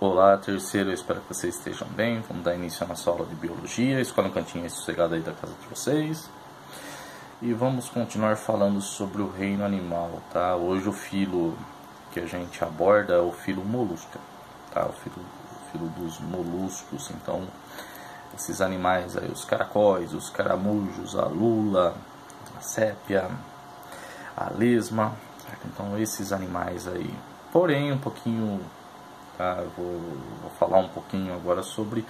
Olá, terceiro, eu espero que vocês estejam bem. Vamos dar início à nossa aula de biologia. Escolha um cantinho aí sossegado aí da casa de vocês. E vamos continuar falando sobre o reino animal, tá? Hoje o filo que a gente aborda é o filo molusca, tá? O filo dos moluscos. Então, esses animais aí, os caracóis, os caramujos, a lula, a sépia, a lesma, certo? Então, esses animais aí. Porém, um pouquinho... Tá, eu vou falar um pouquinho agora sobre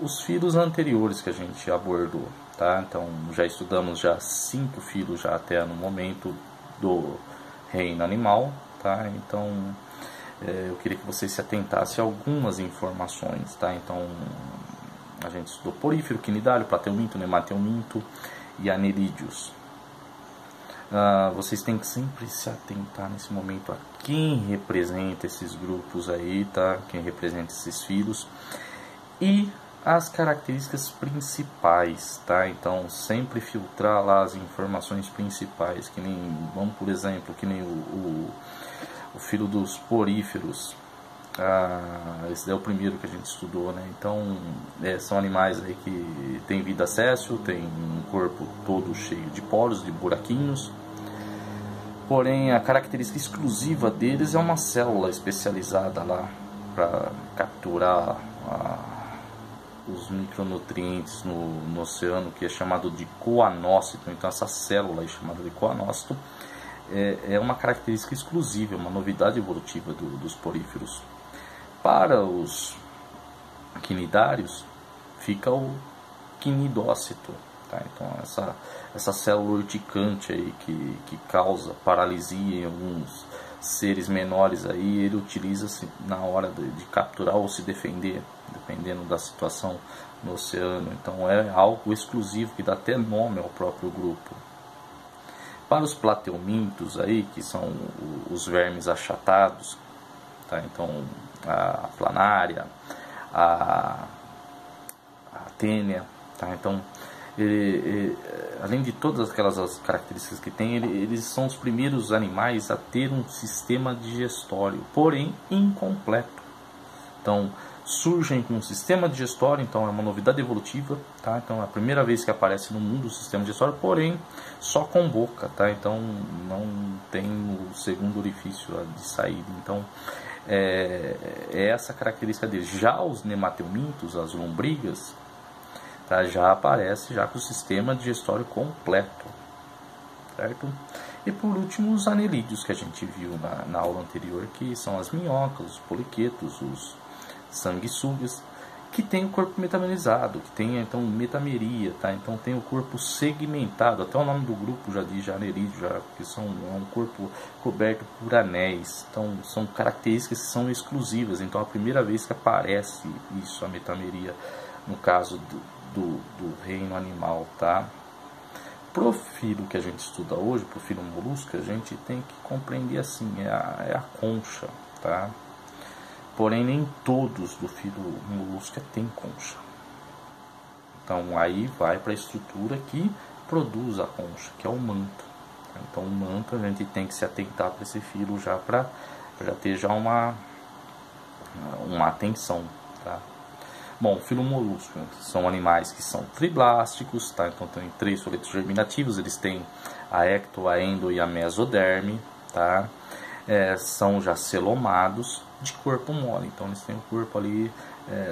os filos anteriores que a gente abordou, tá? Então já estudamos 5 filos já até no momento do reino animal, tá? Então eu queria que você se atentasse a algumas informações, tá? Então a gente estudou porífero, quinidário, plateuminto, nemateuminto e anerídeos. Vocês têm que sempre se atentar nesse momento a quem representa esses grupos aí, tá? Quem representa esses filos e as características principais, tá? Então sempre filtrar lá as informações principais, que nem, vamos por exemplo, que nem o filo dos poríferos. Esse é o primeiro que a gente estudou, né? Então são animais aí que têm vida séssil, tem um corpo todo cheio de poros, de buraquinhos. Porém, a característica exclusiva deles é uma célula especializada lá para capturar os micronutrientes no oceano, que é chamado de coanócito. Então essa célula é chamada de coanócito, é uma característica exclusiva, uma novidade evolutiva dos poríferos. Para os quinidários fica o quinidócito, tá? Então essa célula urticante aí que causa paralisia em alguns seres menores aí, ele utiliza-se na hora de capturar ou se defender, dependendo da situação no oceano. Então é algo exclusivo que dá até nome ao próprio grupo. Para os plateumintos aí, que são os vermes achatados, tá? Então a planária, a tênia, tá? Então além de todas aquelas características que tem, eles são os primeiros animais a ter um sistema digestório, porém incompleto. Então surgem com um sistema digestório, então é uma novidade evolutiva, tá? Então é a primeira vez que aparece no mundo o sistema digestório, porém só com boca, tá? Então não tem o segundo orifício de saída. Então é essa característica deles. Já os nemateumintos, as lombrigas, tá, já aparece já com o sistema digestório completo, certo? E por último os anelídeos, que a gente viu na aula anterior, que são as minhocas, os poliquetos, os sanguessugas, que tem o corpo metamerizado, que tem então metameria, tá? Então tem o corpo segmentado, até o nome do grupo já diz, já anerídeo, já, que é um corpo coberto por anéis. Então são características que são exclusivas. Então a primeira vez que aparece isso, a metameria, no caso do reino animal, tá? Pro filo que a gente estuda hoje, pro filo molusco, a gente tem que compreender assim, é a concha, tá? Porém, nem todos do filo molusca tem concha. Então, aí vai para a estrutura que produz a concha, que é o manto. Então, o manto a gente tem que se atentar para esse filo já para ter já uma atenção, tá? Bom, filo molusco são animais que são triblásticos, tá? Então tem 3 soletos germinativos, eles têm a ecto, a endo e a mesoderme, tá? São já celomados, de corpo mole. Então eles têm o corpo ali,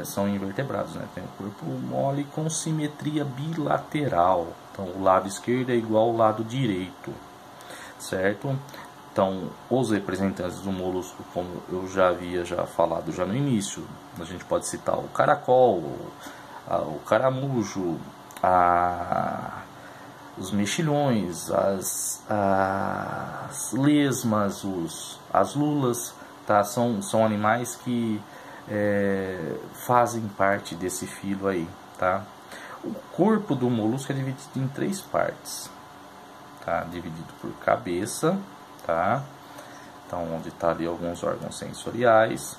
são invertebrados, né? Tem o corpo mole com simetria bilateral. Então o lado esquerdo é igual ao lado direito, certo? Então os representantes do molusco, como eu já havia falado já no início, a gente pode citar o caracol, o caramujo, os mexilhões, as lesmas, as lulas, tá? São animais que fazem parte desse filo aí, tá? O corpo do molusco é dividido em 3 partes, tá? Dividido por cabeça, tá? Então onde está ali alguns órgãos sensoriais,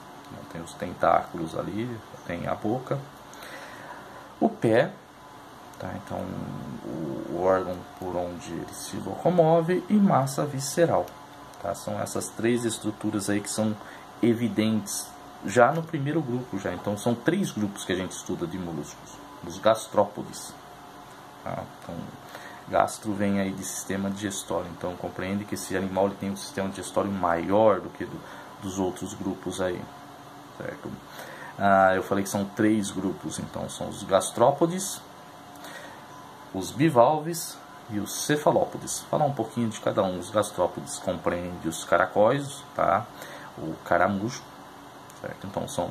tem os tentáculos ali, tem a boca, o pé, tá? Então o órgão por onde ele se locomove, e massa visceral, tá? São essas 3 estruturas aí que são evidentes já no primeiro grupo já. Então são 3 grupos que a gente estuda de moluscos, os gastrópodes. Tá? Então, gastro vem aí de sistema digestório. Então compreende que esse animal ele tem um sistema digestório maior do que dos outros grupos aí, certo? Eu falei que são 3 grupos, então são os gastrópodes, os bivalves e os cefalópodes. Vou falar um pouquinho de cada um. Os gastrópodes compreende os caracóis, tá? O caramujo, certo? Então são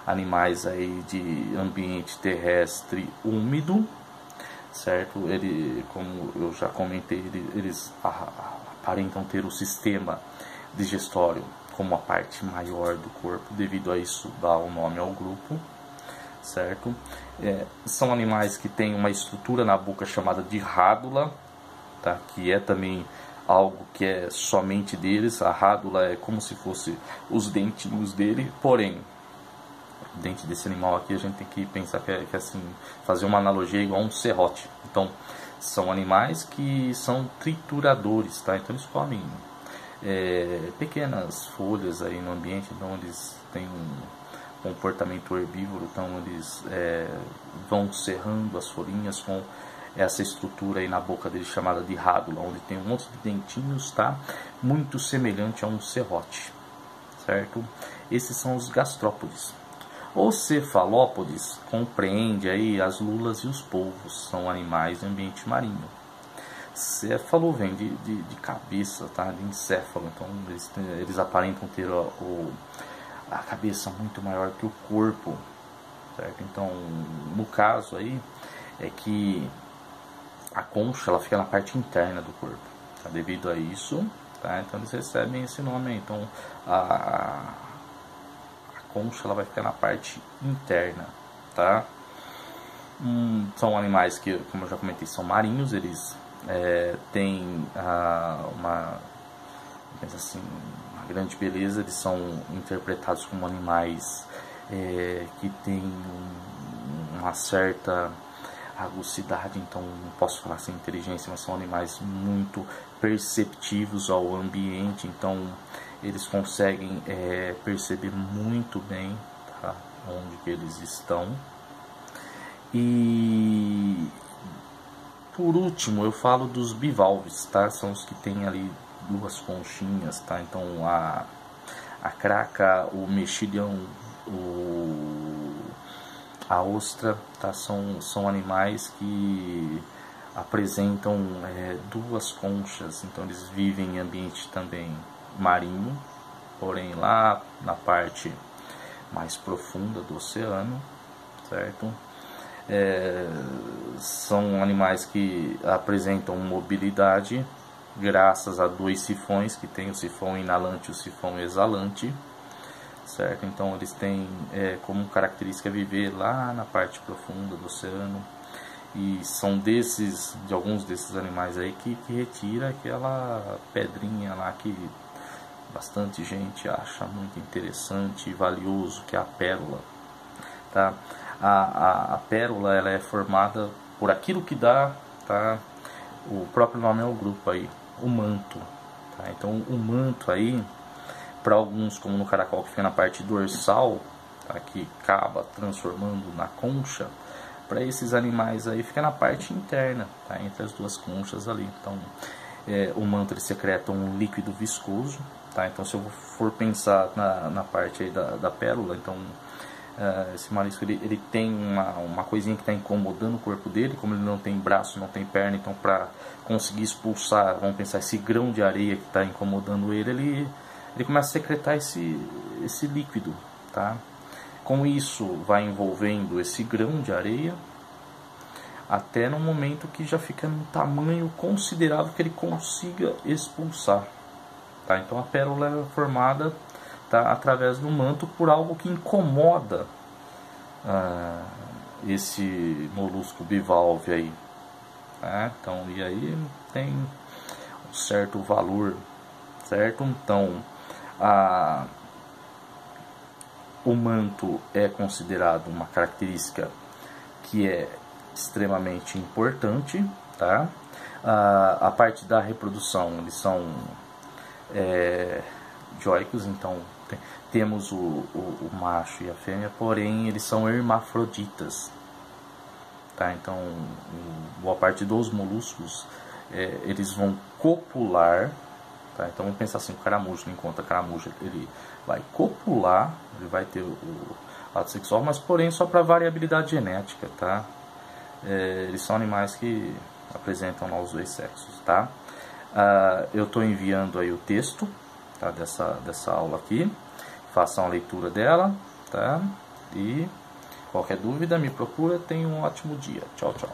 animais aí de ambiente terrestre úmido, certo? Ele, como eu já comentei, eles aparentam ter o sistema digestório como a parte maior do corpo, devido a isso dá o nome ao grupo, certo? São animais que têm uma estrutura na boca chamada de rádula, tá? Que é também algo que é somente deles. A rádula é como se fosse os dentinhos dele, porém o dente desse animal aqui a gente tem que pensar que é assim, fazer uma analogia igual a um serrote. Então são animais que são trituradores, tá? Então eles comem pequenas folhas aí no ambiente, então eles têm um comportamento herbívoro, então eles vão serrando as folhinhas com essa estrutura aí na boca deles chamada de rádula, onde tem um monte de dentinhos, tá? Muito semelhante a um serrote, certo? Esses são os gastrópodes. Os cefalópodes compreende aí as lulas e os polvos, são animais de ambiente marinho. Céfalo vem de cabeça, tá? De encéfalo, então eles aparentam ter a cabeça muito maior que o corpo, certo? Então, no caso aí, é que a concha ela fica na parte interna do corpo, tá? Devido a isso, tá? Então eles recebem esse nome aí. Então a concha ela vai ficar na parte interna, tá? São animais que, como eu já comentei, são marinhos. Eles têm uma grande beleza. Eles são interpretados como animais que têm uma certa agucidade, então não posso falar sem inteligência, mas são animais muito perceptivos ao ambiente, então eles conseguem perceber muito bem, tá, onde que eles estão. E por último eu falo dos bivalves, tá? São os que têm ali 2 conchinhas, tá? Então a craca, o mexilhão, a ostra, tá? São animais que apresentam 2 conchas, então eles vivem em ambiente também marinho, porém lá na parte mais profunda do oceano, certo? São animais que apresentam mobilidade graças a 2 sifões, que tem o sifão inalante e o sifão exalante, certo? Então eles têm como característica viver lá na parte profunda do oceano, e são de alguns desses animais aí que retira aquela pedrinha lá que bastante gente acha muito interessante e valioso, que é a pérola, tá? A pérola ela é formada por aquilo que dá, tá? O próprio nome é o grupo aí, o manto, tá? Então o manto aí, para alguns, como no caracol que fica na parte dorsal, tá? Que acaba transformando na concha, para esses animais aí fica na parte interna, tá? Entre as 2 conchas ali. Então o manto ele secreta um líquido viscoso, tá? Então se eu for pensar na parte aí da pérola, então esse marisco ele tem uma coisinha que está incomodando o corpo dele. Como ele não tem braço, não tem perna, então para conseguir expulsar, vamos pensar, esse grão de areia que está incomodando ele começa a secretar esse líquido, tá? Com isso vai envolvendo esse grão de areia até no momento que já fica num tamanho considerável que ele consiga expulsar, tá? Então a pérola é formada, tá, através do manto por algo que incomoda esse molusco bivalve aí, tá? Então, e aí tem um certo valor, certo? Então o manto é considerado uma característica que é extremamente importante, tá? A parte da reprodução, eles são dioicos, então Temos o macho e a fêmea, porém eles são hermafroditas. Tá? Então, boa parte dos moluscos, eles vão copular. Tá? Então vamos pensar assim, o caramujo, não encontra caramujo, ele vai copular, ele vai ter o ato sexual, mas porém só para variabilidade genética, tá? Eles são animais que apresentam lá os dois sexos, tá? Eu estou enviando aí o texto, tá? dessa aula aqui, façam a leitura dela, tá? E qualquer dúvida me procura, tenha um ótimo dia, tchau, tchau.